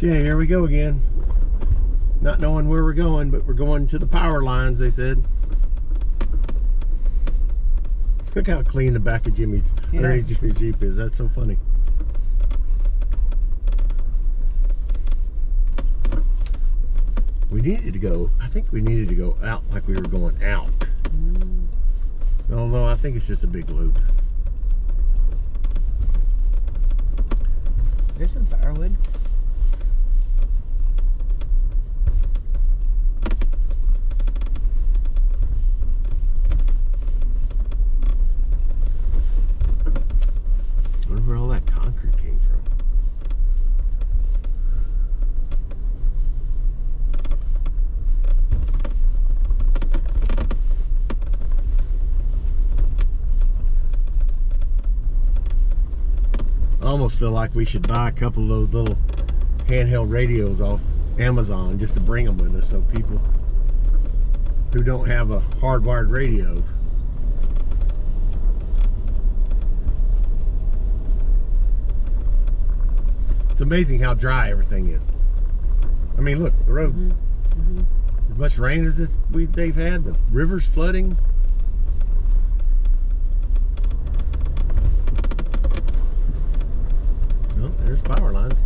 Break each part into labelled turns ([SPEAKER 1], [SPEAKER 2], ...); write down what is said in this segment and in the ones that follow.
[SPEAKER 1] Okay, here we go again. Not knowing where we're going, but we're going to the power lines, they said. Look how clean the back of Jimmy's Jeep is. That's so funny. We needed to go, I think we needed to go out like we were going out. Although I think it's just a big loop.
[SPEAKER 2] There's some firewood.
[SPEAKER 1] I wonder where all that concrete came from. I almost feel like we should buy a couple of those little handheld radios off Amazon just to bring them with us, so people who don't have a hardwired radio. It's amazing how dry everything is. I mean, look, the road. As much rain as they've had, the river's flooding. Oh, there's power lines.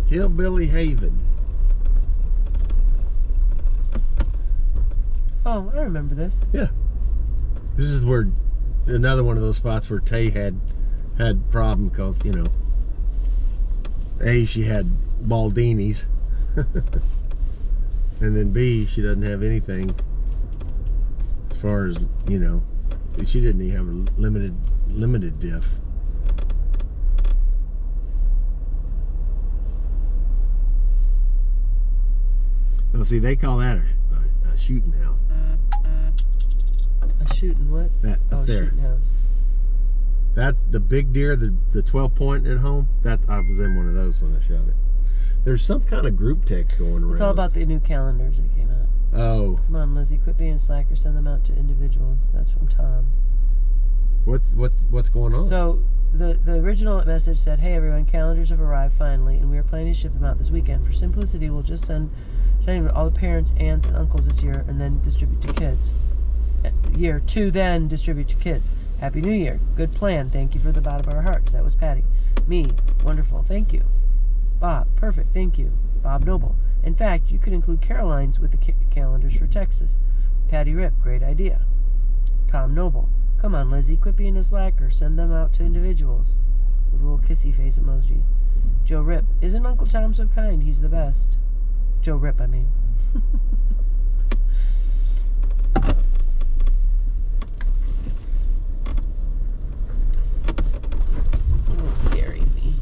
[SPEAKER 1] Hillbilly Haven.
[SPEAKER 2] Oh, I remember this.
[SPEAKER 1] Yeah. This is where another one of those spots where Tay had problem because, you know, A, she had Baldinis. And then B, she doesn't have anything as far as, you know, she didn't even have a limited diff. Now see, they call that a shooting house.
[SPEAKER 2] A shooting what?
[SPEAKER 1] That up there.
[SPEAKER 2] Shooting house.
[SPEAKER 1] That's the big deer, the 12 point at home. That I was in one of those when I shot it. There's some kind of group text going around.
[SPEAKER 2] It's all about the new calendars that came out.
[SPEAKER 1] Oh.
[SPEAKER 2] Come on, Lizzie, quit being slacker. Send them out to individuals. That's from Tom.
[SPEAKER 1] What's going on?
[SPEAKER 2] So the original message said, "Hey everyone, calendars have arrived finally, and we are planning to ship them out this weekend. For simplicity, we'll just send them to all the parents, aunts, and uncles this year, and then distribute to kids. Then distribute to kids. Happy New Year. Good plan. Thank you for the bottom of our hearts." That was Patty. Me. Wonderful. Thank you. Bob. Perfect. Thank you. Bob Noble. In fact, you could include Caroline's with the calendars for Texas. Patty Rip. Great idea. Tom Noble. Come on, Lizzie. Quit being a slacker. Send them out to individuals. With a little kissy face emoji. Joe Rip. Isn't Uncle Tom so kind? He's the best. Joe Rip, I mean. It's a little scary to me.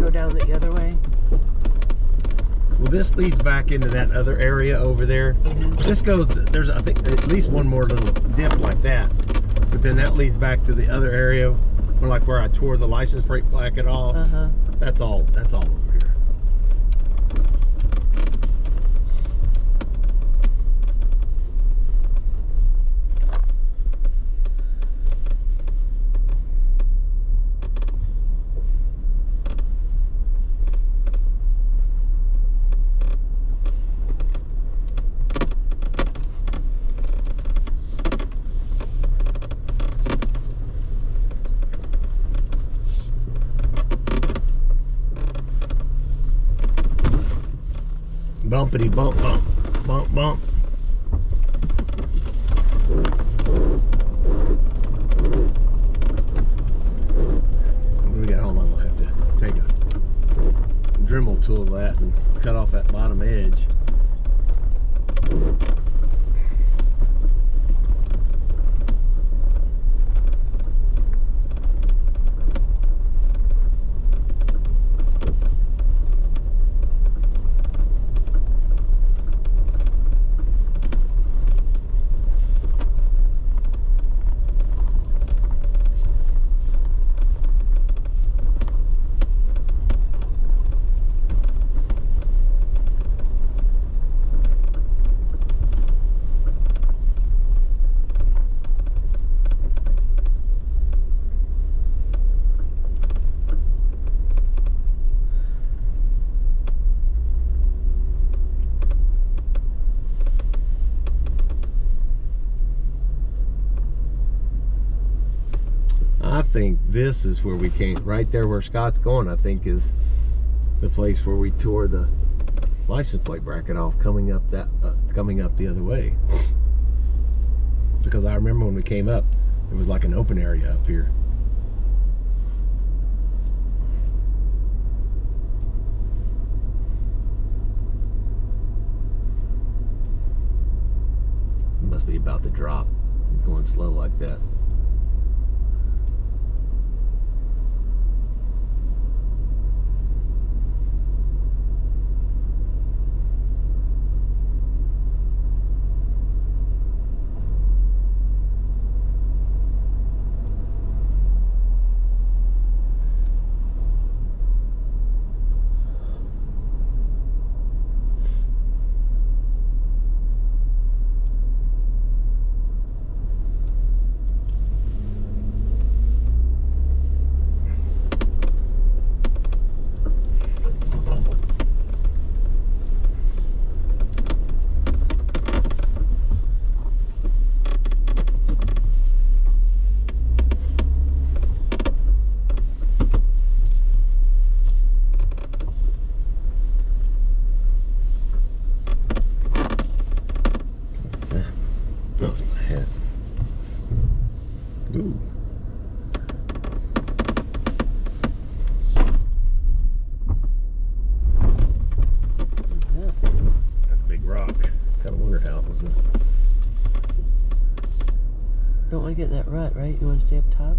[SPEAKER 2] Down the other way.
[SPEAKER 1] Well, this leads back into that other area over there. This goes, there's I think at least one more little dip like that, but then that leads back to the other area where I tore the license plate bracket off. That's all over here. Bumpity bump bump bump bump. What do we got? Hold on, I'll have to take a Dremel tool of that and cut off that bottom edge. think this is where we came. Right there where Scott's going, I think, is the place where we tore the license plate bracket off coming up the other way. Because I remember when we came up, it was like an open area up here. It must be about to drop. It's going slow like that. That was my hat. Ooh.
[SPEAKER 2] Yeah.
[SPEAKER 1] That's a big rock. Kind of wondered how it was.
[SPEAKER 2] Don't want to get in that rut, right? You want to stay up top?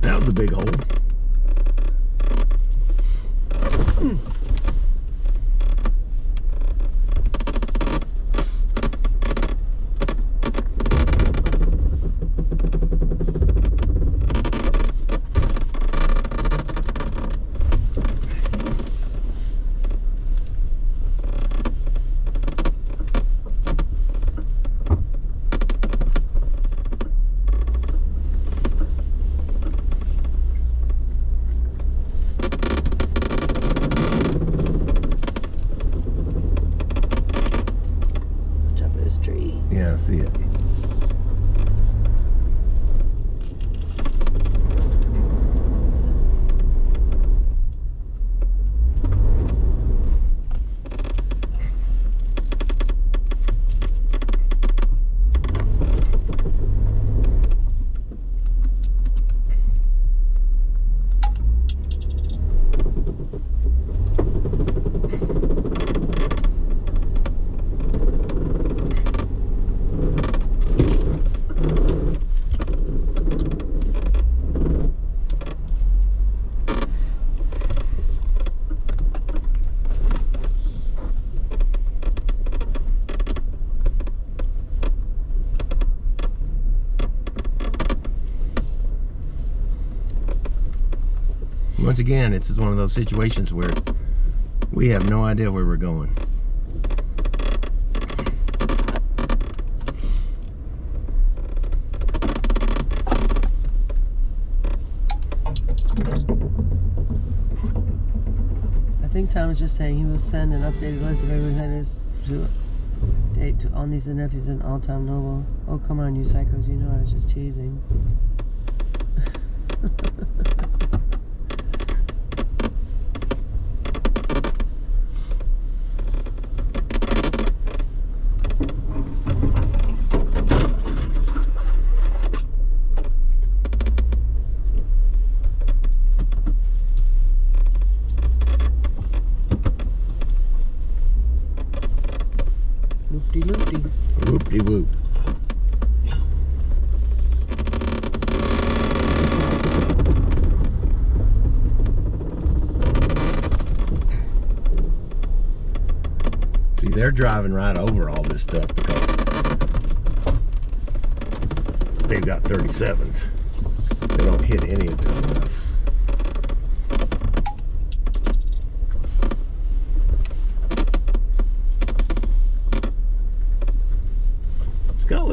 [SPEAKER 1] That was a big hole.
[SPEAKER 2] Top of this tree.
[SPEAKER 1] Yeah, I see it. Once again, it's one of those situations where we have no idea where we're going.
[SPEAKER 2] I think Tom was just saying he will send an updated list of everyone's vendors to date to all nieces and nephews and all Tom Noble. Oh, come on, you psychos. You know I was just teasing. Loop-de-loop-de.
[SPEAKER 1] Whoop-de-whoop. See, they're driving right over all this stuff because they've got 37s. They don't hit any of this stuff.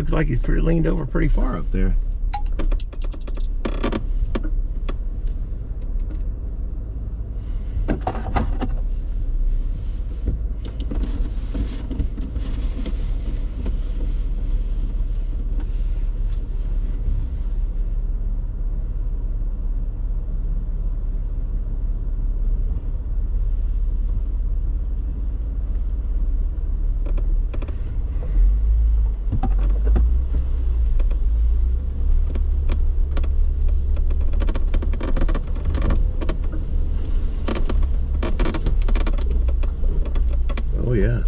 [SPEAKER 1] looks like he's pretty leaned over pretty far up there. Oh yeah.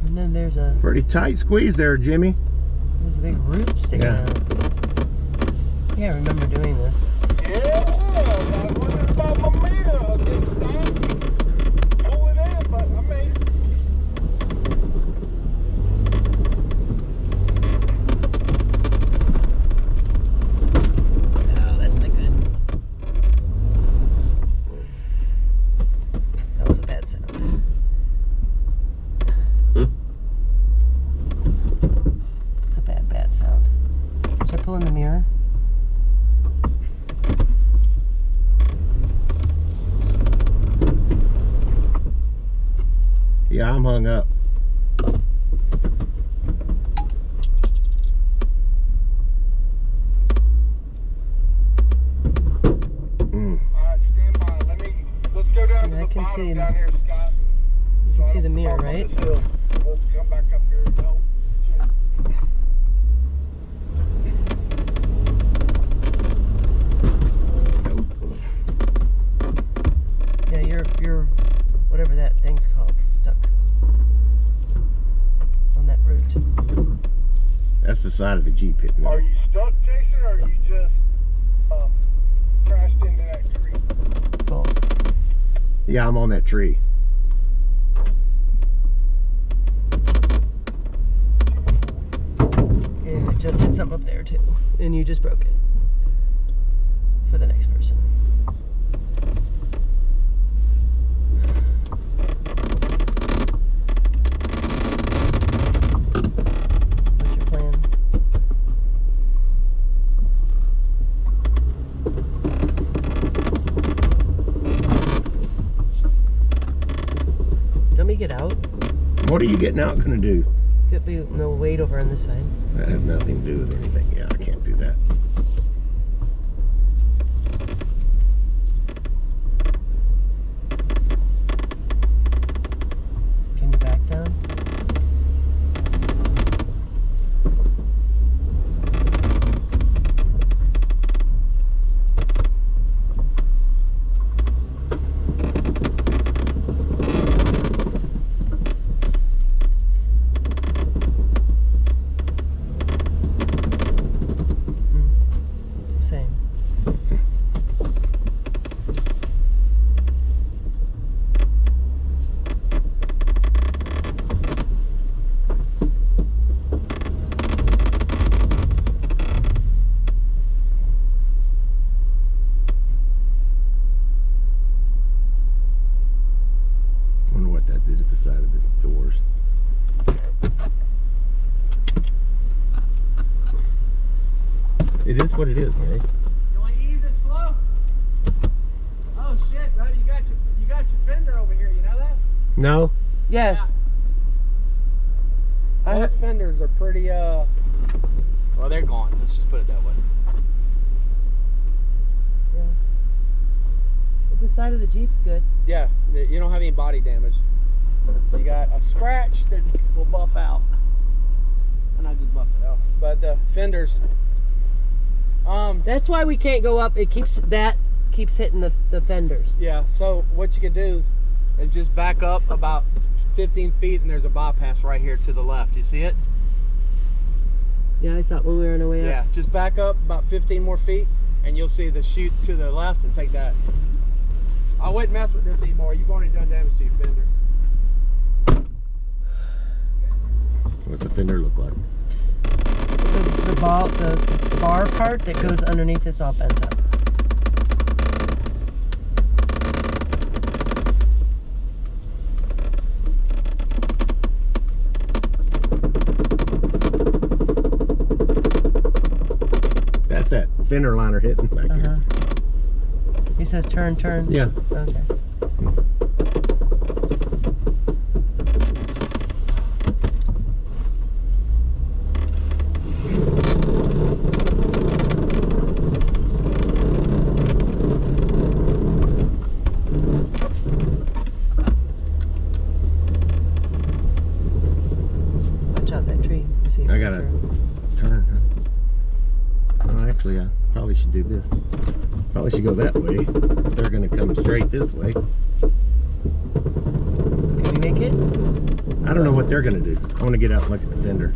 [SPEAKER 2] And then there's a
[SPEAKER 1] Pretty tight squeeze there, Jimmy.
[SPEAKER 2] there's a big root sticking
[SPEAKER 1] Yeah.
[SPEAKER 2] out. Yeah, I remember doing this.
[SPEAKER 3] Yeah, I wondered about my meter this time. Pull it in, but I made it.
[SPEAKER 2] No, that's not good. That was a bad sound. It's a bad sound. Should I pull in the mirror?
[SPEAKER 1] Yeah, I'm hung up.
[SPEAKER 3] All right, stand by. Let's go down
[SPEAKER 2] Yeah, I
[SPEAKER 3] to the
[SPEAKER 2] can
[SPEAKER 3] bottom
[SPEAKER 2] see
[SPEAKER 3] down here, Scott.
[SPEAKER 2] You can see the mirror, right?
[SPEAKER 3] We'll come back up here and help.
[SPEAKER 2] Yeah, you're whatever that thing's called, stuck on that root.
[SPEAKER 1] That's the side of the Jeep hitting
[SPEAKER 3] Are
[SPEAKER 1] it.
[SPEAKER 3] you stuck, Jason, or are you just crashed into that tree?
[SPEAKER 2] Both.
[SPEAKER 1] Yeah, I'm on that tree.
[SPEAKER 2] And I just did something up there too, and you just broke it. For the next person. What's your plan? Let me get out.
[SPEAKER 1] What are you getting out gonna do?
[SPEAKER 2] Could be no weight over on this side.
[SPEAKER 1] That had nothing to do with anything. Yeah, I can't do that.
[SPEAKER 2] Can you back down? Same.
[SPEAKER 1] Wonder what that did at the side of the doors. It is what it is, man.
[SPEAKER 4] You want to ease it slow? Oh shit, bro, you got your fender over here, you know that?
[SPEAKER 1] No?
[SPEAKER 2] Yes. I
[SPEAKER 4] Both fenders are pretty well, they're gone. Let's just put it that way.
[SPEAKER 2] Yeah. But the side of the Jeep's good.
[SPEAKER 4] Yeah, you don't have any body damage. You got a scratch that will buff out. And I just buffed it out. But the fenders
[SPEAKER 2] That's why we can't go up. It keeps hitting the fenders.
[SPEAKER 4] yeah, so what you could do is just back up about 15 feet and there's a bypass right here to the left. You see it?
[SPEAKER 2] Yeah, I saw it when we were on our way up.
[SPEAKER 4] Yeah, just back up about 15 more feet and you'll see the chute to the left and take that. I wouldn't mess with this anymore. You've already done damage to your fender.
[SPEAKER 1] What's the fender look like?
[SPEAKER 2] The bar part that goes underneath it's all bent up.
[SPEAKER 1] fender liner hitting back here.
[SPEAKER 2] He says turn, turn.
[SPEAKER 1] Yeah.
[SPEAKER 2] Okay. Watch out that tree. You see it
[SPEAKER 1] I
[SPEAKER 2] for
[SPEAKER 1] gotta
[SPEAKER 2] sure.
[SPEAKER 1] turn. Oh, actually, I probably should do this. Probably should go that way. If they're gonna come straight this way.
[SPEAKER 2] Can we make it?
[SPEAKER 1] I don't know what they're gonna do. I want to get out and look at the fender.